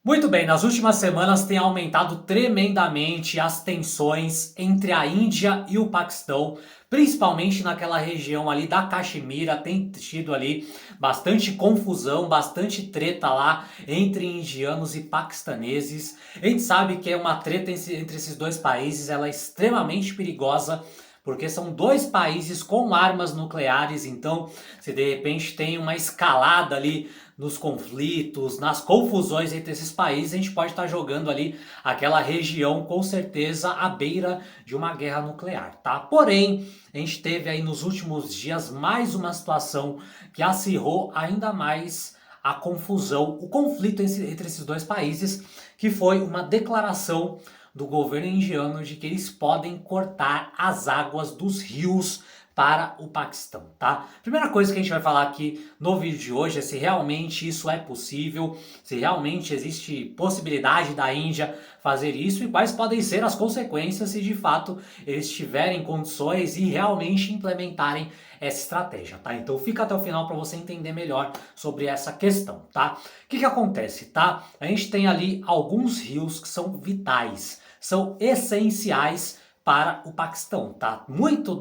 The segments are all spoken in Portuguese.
Muito bem, nas últimas semanas tem aumentado tremendamente as tensões entre a Índia e o Paquistão, principalmente naquela região ali da Caxemira, tem tido ali bastante confusão, bastante treta lá entre indianos e paquistaneses. A gente sabe que é uma treta entre esses dois países, ela é extremamente perigosa, porque são dois países com armas nucleares, então se de repente tem uma escalada ali nos conflitos, nas confusões entre esses países, a gente pode estar jogando ali aquela região com certeza à beira de uma guerra nuclear, tá? Porém, a gente teve aí nos últimos dias mais uma situação que acirrou ainda mais a confusão, o conflito entre esses dois países, que foi uma declaração do governo indiano de que eles podem cortar as águas dos rios para o Paquistão, tá? Primeira coisa que a gente vai falar aqui no vídeo de hoje é se realmente isso é possível, se realmente existe possibilidade da Índia fazer isso e quais podem ser as consequências se de fato eles tiverem condições e realmente implementarem essa estratégia, tá? Então fica até o final para você entender melhor sobre essa questão, tá? O que acontece, tá? A gente tem ali alguns rios que são vitais, são essenciais para o Paquistão, tá? Muito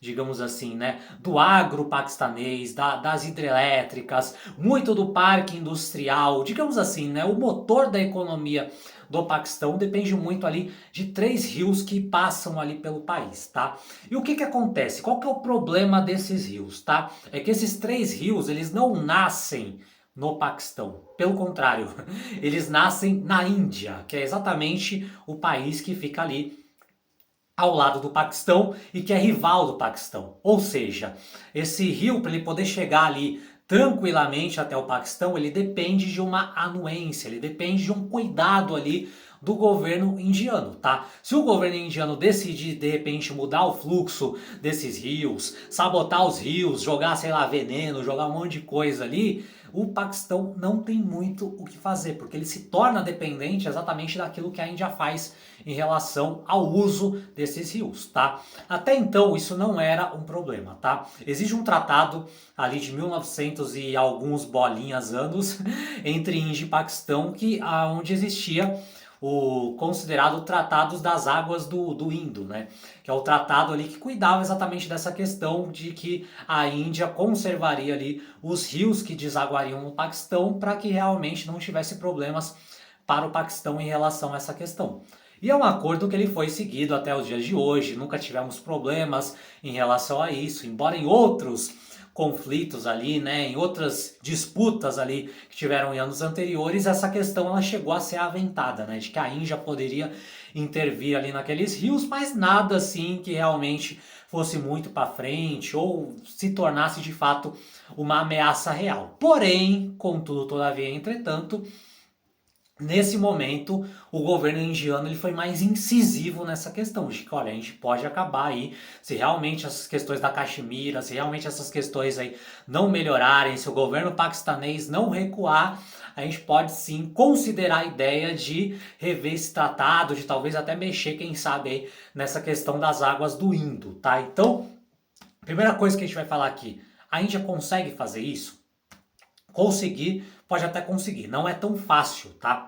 digamos assim, né, do agro paquistanês, das hidrelétricas, muito do parque industrial, digamos assim, né, o motor da economia do Paquistão depende muito ali de três rios que passam ali pelo país, tá? E o que acontece? Qual que é o problema desses rios, tá? É que esses três rios, eles não nascem no Paquistão. Pelo contrário, eles nascem na Índia, que é exatamente o país que fica ali ao lado do Paquistão e que é rival do Paquistão. Ou seja, esse rio, para ele poder chegar ali tranquilamente até o Paquistão, ele depende de uma anuência, ele depende de um cuidado ali do governo indiano, tá? Se o governo indiano decidir de repente mudar o fluxo desses rios, sabotar os rios, jogar, sei lá, veneno, jogar um monte de coisa ali, o Paquistão não tem muito o que fazer, porque ele se torna dependente exatamente daquilo que a Índia faz em relação ao uso desses rios, tá? Até então isso não era um problema, tá? Existe um tratado ali de 1900 e alguns bolinhas anos entre Índia e Paquistão que onde existia o considerado Tratados das Águas do Indo, né? Que é o tratado ali que cuidava exatamente dessa questão de que a Índia conservaria ali os rios que desaguariam no Paquistão para que realmente não tivesse problemas para o Paquistão em relação a essa questão. E é um acordo que ele foi seguido até os dias de hoje, nunca tivemos problemas em relação a isso, embora em outros conflitos ali, né, em outras disputas ali que tiveram em anos anteriores, essa questão ela chegou a ser aventada, né, de que a Índia poderia intervir ali naqueles rios, mas nada assim que realmente fosse muito para frente ou se tornasse de fato uma ameaça real. Porém, contudo, todavia, entretanto, nesse momento, o governo indiano ele foi mais incisivo nessa questão de que, olha, a gente pode acabar aí, se realmente essas questões da Caxemira, se realmente essas questões aí não melhorarem, se o governo paquistanês não recuar, a gente pode sim considerar a ideia de rever esse tratado, de talvez até mexer, quem sabe, aí, nessa questão das águas do Indo, tá? Então, primeira coisa que a gente vai falar aqui, a Índia consegue fazer isso? Conseguir, pode até conseguir, não é tão fácil, tá?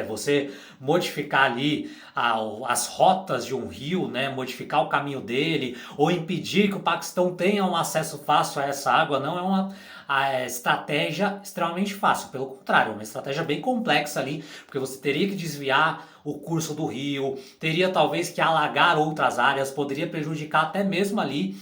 Você modificar ali as rotas de um rio, né, modificar o caminho dele, ou impedir que o Paquistão tenha um acesso fácil a essa água, não é uma estratégia extremamente fácil. Pelo contrário, é uma estratégia bem complexa ali, porque você teria que desviar o curso do rio, teria talvez que alagar outras áreas, poderia prejudicar até mesmo ali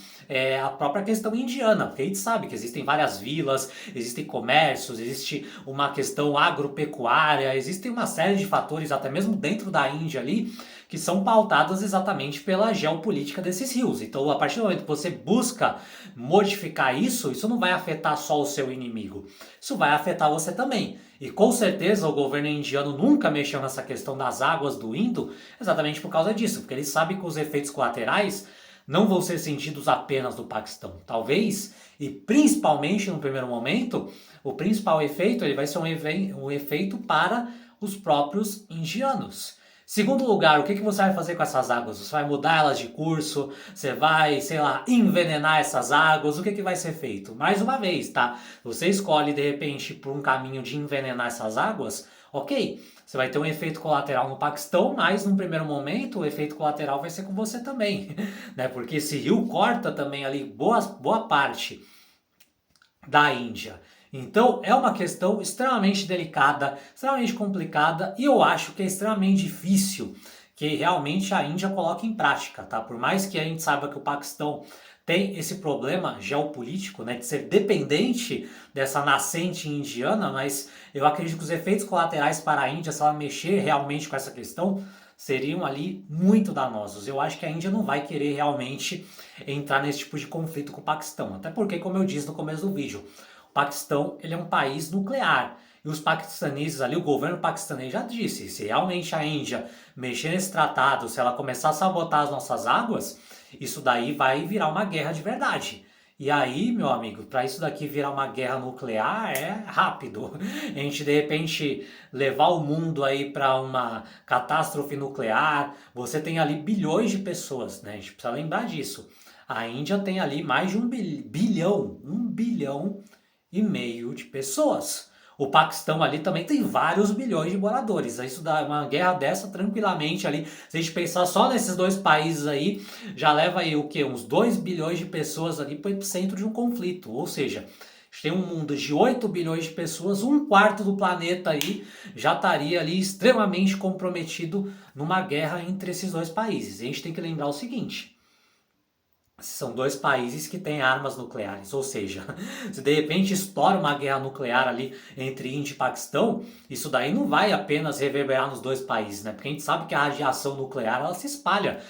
a própria questão indiana, porque a gente sabe que existem várias vilas, existem comércios, existe uma questão agropecuária, existem uma série de fatores, até mesmo dentro da Índia ali, que são pautados exatamente pela geopolítica desses rios. Então, a partir do momento que você busca modificar isso, isso não vai afetar só o seu inimigo, isso vai afetar você também. E com certeza o governo indiano nunca mexeu nessa questão das águas do Indo, exatamente por causa disso, porque ele sabe que os efeitos colaterais não vão ser sentidos apenas do Paquistão. Talvez, e principalmente no primeiro momento, o principal efeito ele vai ser um efeito para os próprios indianos. Segundo lugar, o que você vai fazer com essas águas? Você vai mudar elas de curso? Você vai, sei lá, envenenar essas águas? O que vai ser feito? Mais uma vez, tá? Você escolhe de repente por um caminho de envenenar essas águas, ok? Você vai ter um efeito colateral no Paquistão, mas num primeiro momento o efeito colateral vai ser com você também, né? Porque esse rio corta também ali boa parte da Índia. Então é uma questão extremamente delicada, extremamente complicada e eu acho que é extremamente difícil que realmente a Índia coloque em prática, tá? Por mais que a gente saiba que o Paquistão tem esse problema geopolítico, né, de ser dependente dessa nascente indiana, mas eu acredito que os efeitos colaterais para a Índia, se ela mexer realmente com essa questão, seriam ali muito danosos. Eu acho que a Índia não vai querer realmente entrar nesse tipo de conflito com o Paquistão, até porque, como eu disse no começo do vídeo, o Paquistão ele é um país nuclear. E os paquistaneses ali, o governo paquistanês já disse, se realmente a Índia mexer nesse tratado, se ela começar a sabotar as nossas águas, isso daí vai virar uma guerra de verdade. E aí, meu amigo, para isso daqui virar uma guerra nuclear é rápido. A gente de repente levar o mundo aí para uma catástrofe nuclear, você tem ali bilhões de pessoas, né? A gente precisa lembrar disso. A Índia tem ali mais de um bilhão e meio de pessoas. O Paquistão ali também tem vários bilhões de moradores. Isso dá uma guerra dessa tranquilamente ali. Se a gente pensar só nesses dois países aí, já leva aí o quê? Uns 2 bilhões de pessoas ali para o epicentro de um conflito. Ou seja, a gente tem um mundo de 8 bilhões de pessoas, um quarto do planeta aí já estaria ali extremamente comprometido numa guerra entre esses dois países. E a gente tem que lembrar o seguinte: são dois países que têm armas nucleares, ou seja, se de repente estoura uma guerra nuclear ali entre Índia e Paquistão, isso daí não vai apenas reverberar nos dois países, né? Porque a gente sabe que a radiação nuclear ela se espalha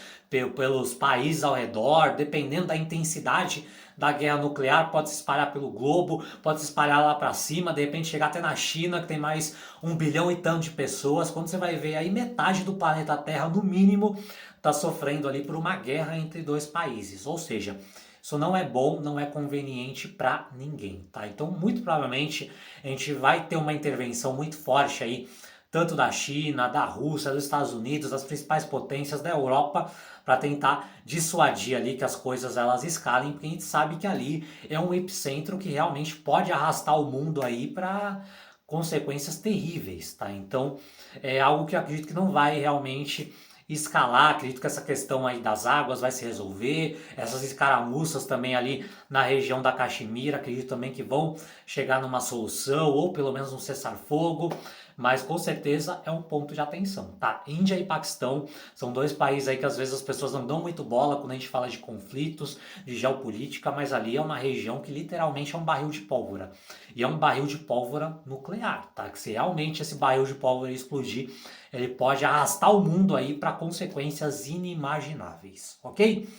pelos países ao redor, dependendo da intensidade da guerra nuclear, pode se espalhar pelo globo, pode se espalhar lá para cima, de repente chegar até na China, que tem mais 1 bilhão e tanto de pessoas. Quando você vai ver aí, metade do planeta Terra, no mínimo, está sofrendo ali por uma guerra entre dois países. Ou seja, isso não é bom, não é conveniente para ninguém, tá? Então, muito provavelmente, a gente vai ter uma intervenção muito forte aí, tanto da China, da Rússia, dos Estados Unidos, das principais potências da Europa, para tentar dissuadir ali que as coisas elas escalem, porque a gente sabe que ali é um epicentro que realmente pode arrastar o mundo aí para consequências terríveis, tá? Então, é algo que eu acredito que não vai realmente escalar. Acredito que essa questão aí das águas vai se resolver, essas escaramuças também ali na região da Caxemira, acredito também que vão chegar numa solução, ou pelo menos um cessar-fogo, mas com certeza é um ponto de atenção, tá? Índia e Paquistão são dois países aí que às vezes as pessoas não dão muito bola quando a gente fala de conflitos, de geopolítica, mas ali é uma região que literalmente é um barril de pólvora. E é um barril de pólvora nuclear, tá? Que se realmente esse barril de pólvora explodir, ele pode arrastar o mundo aí para consequências inimagináveis, ok?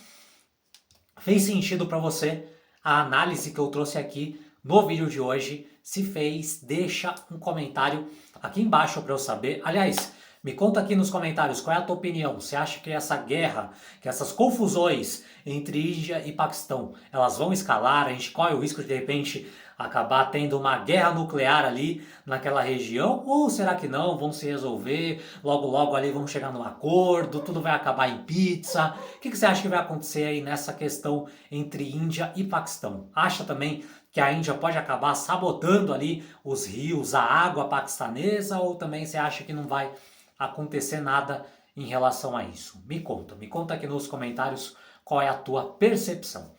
Fez sentido para você a análise que eu trouxe aqui no vídeo de hoje? Se fez, deixa um comentário aqui embaixo para eu saber. Aliás, me conta aqui nos comentários qual é a tua opinião. Você acha que essa guerra, que essas confusões entre Índia e Paquistão, elas vão escalar? A gente corre o risco de repente acabar tendo uma guerra nuclear ali naquela região? Ou será que não? Vão se resolver, logo logo ali vão chegar num acordo, tudo vai acabar em pizza? O que você acha que vai acontecer aí nessa questão entre Índia e Paquistão? Acha também que a Índia pode acabar sabotando ali os rios, a água paquistanesa, ou também você acha que não vai acontecer nada em relação a isso? Me conta aqui nos comentários qual é a tua percepção.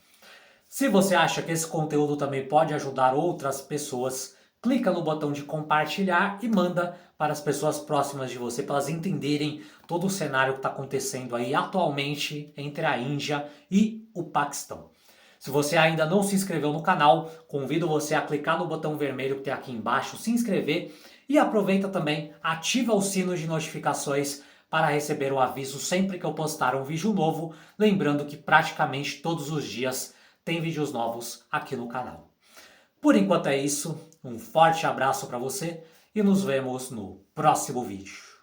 Se você acha que esse conteúdo também pode ajudar outras pessoas, clica no botão de compartilhar e manda para as pessoas próximas de você, para elas entenderem todo o cenário que está acontecendo aí atualmente entre a Índia e o Paquistão. Se você ainda não se inscreveu no canal, convido você a clicar no botão vermelho que tem aqui embaixo, se inscrever, e aproveita também, ativa o sino de notificações para receber o aviso sempre que eu postar um vídeo novo, lembrando que praticamente todos os dias tem vídeos novos aqui no canal. Por enquanto é isso, um forte abraço para você e nos vemos no próximo vídeo.